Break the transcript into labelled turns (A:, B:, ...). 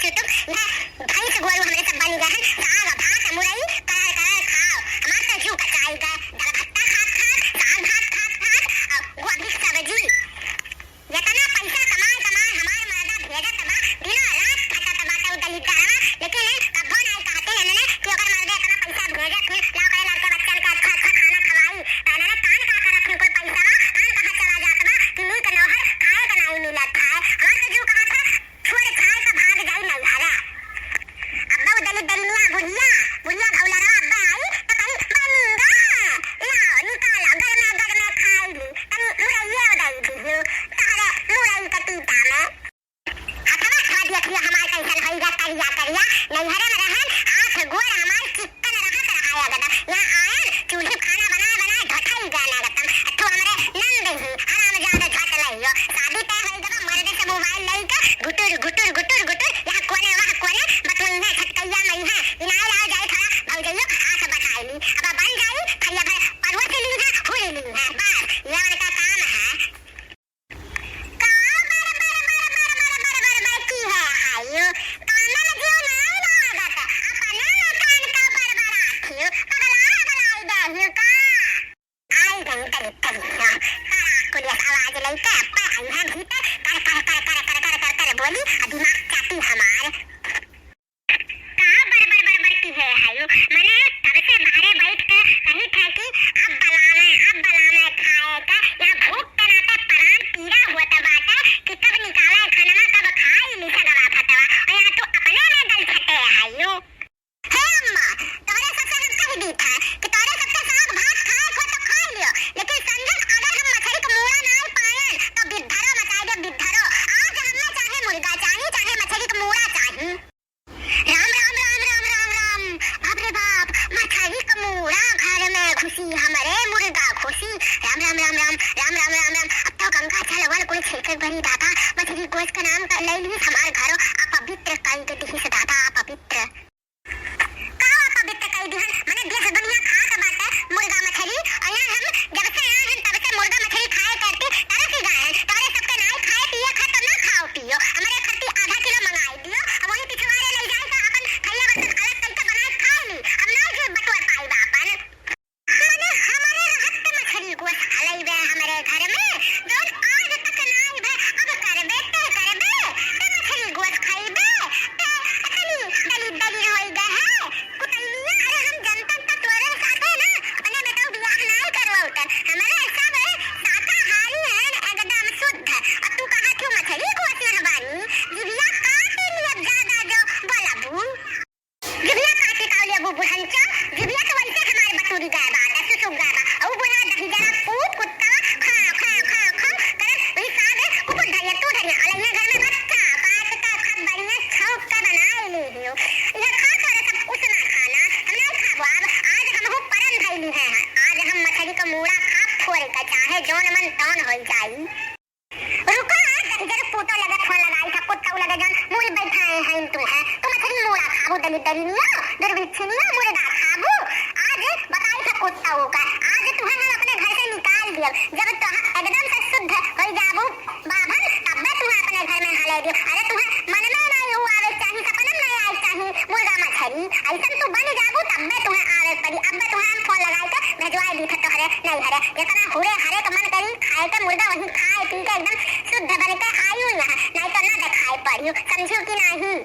A: देखियो तुम यह भैंस गोरू हमरे सब बन गए हैं साग भात मुरई कर कर खाओ हमार तो जीव कचाई गए दाल भत्ता खात खात साग भात खात खात और गोभी सब्जी इतना पैसा कमाए कमाए हमार मर्दा भेजत बा दिन रात खटत बाटे दलित लेकिन कबो नहीं कहते हैं ने कि अगर मर्दा इतना पैसा भेजत है लाओ करे लड़के बच्चन का खाना खवाई ना कान का करत है कोई पैसा ना कान कहां चला जात बा कि मुई का नौहर खाए का नहीं मिलत खाए हमार तो जीव कहा था छोड़ खाए का भाग जाई नहीं हरा अब्बा दलित दलिया बुढ़िया बुढ़िया भौला रा अब्बा आई तो कहीं बंगा लाओ निकालो घर में खाई ली तनी मुरैया उड़ाई दी तारे मुरई का टीटा में हथवा खा दिया कि हमार कैसन होई जा करिया करिया नहीं हरे में रहन हाथ गोड़ हमार चिकन रहत रहाया गदा यहां आए चूल्हे खाना बना बना ढठाई गाना गतम तो हमरे नंद ही आराम ज्यादा झट लइयो शादी तय होई गबा मर्दे से मोबाइल लई का गुटुर गुटुर गुटुर गुटुर यहां कोने वहां कोने बतवई है छटकैया नहीं है इनाय आ जाए खड़ा भौजइयो आंख बटाई ली अब बन जाई खैया भर परवत ली है हुई ली है बस ये वाला का काम है की है आयो काना में जीव नहीं लागत अपने में कान का बरबराथियो पगला गलाई दाहियो का आई गई तली कुलिया आवाज लई के अपा आई है भीतर कर बोली दिमाग चाटी हमार का बरबर की है आयो मैंने तब से बाहरे बैठ के कही था कि अब बलाना खाए का या भूख के नाते प्राण पीड़ा होता बाटा कि कब निकाला खाना कब खाई ली सगवा फटवा और यहाँ तो अपने में गल छटे आयो हे अम्मा तोरे सबसे हम कह दी था कि तोरे सबसे साग भात खाए को तो खा लियो लेकिन संजन अगर हम मछली का मूड़ा ना पाए तो बिद्धरो मचाई दे बिद्धरो आज हमें चाहे मुर्गा चाहिए चाहे मछली का मूड़ा चाहिए राम राम राम राम राम राम बाप रे बाप मछली का मूड़ा घर में खुशी हमारे मुर्गा खुशी राम राम राम राम राम राम राम राम अब तो गंगा चलवल कोई छेकर भरी दादा मछली गोश्त का नाम कर ले ली हमार घरों अपवित्र कई के दिही से दादा अपवित्र का अपवित्र कई दिहन माने देश दुनिया खात बाटे मुर्गा मछली और यहाँ हम जब से आए हैं तब से मुर्गा मछली खाए करते तरस ही गए हैं तोरे सबके नहीं खाए पिए खा तो ना खाओ पियो हमारे खट्टी आधा किलो मंगाई दियो अब वही पिछवाड़े ले जाए तो अपन खैया बर्तन अलग करके बनाए खा ली अब ना जो बटुआ पाई बापन माने हमारे रहत मछली गोश्त खालई बे हमारे घर में जो आज तक नहीं बे अब करबे ते मछली गोश्त खाइबे ते अतनी दली होई गए है कुतलिया अरे हम जनता तो तोरे साथे ना अपने बेटा बियाह नहीं करवाउतन हमारे सब शाकाहारी हैं एकदम शुद्ध अब तू कहा क्यों मछली गोश्त न बानी जिबिया काटे लिए ज्यादा जो बोला बू जिबिया काटे काले बू बुढ़ंचा जिबिया के वैसे हमारे बटूरी गाय बात है सुसुक गाय बा और बुढ़ा दही जरा पूत कुत्ता खा करे वही सादे कुकुर धरिया तू धरिया अलग घर में बच्चा पात का खत बढ़िया छौक का बनाए ले लियो ये खा कर सब उसना खाना हम नहीं खाबो अब आज हम हो परन धइली है आज हम मछली का मूड़ा खा फोड़ का चाहे जोन मन तौन हो जाई रुको जरा फोटो लगा फोन लगाई था कुत्ता लगा जान मूल बैठाए हैं तुम है तो मछली मूड़ा खाबो दली दलिया दुर्भिक्षिया मुर्गा खाबो आज बताई था कुत्ता का आज तुम्हें हम अपने घर से निकाल दिया जब तो एकदम से शुद्ध हो जाबो बाबन तब तुम्हें अपने घर में हले दियो अरे तुम्हें मन में नहीं हुआ आवे चाहिए सपना में आवे चाहिए मुर्गा मछली ऐसा तू बन जाबो तब तुम्हें आवे पड़ी अब तुम्हें हम फोन लगाई के भेजवाई दी तो हरे नहीं हरे जितना हुरे हरे तो मन करी खाए के मुर्गा वही खाए पी के एकदम शुद्ध बन के आयु यहाँ नहीं तो ना दिखाई पड़ी समझो कि नहीं।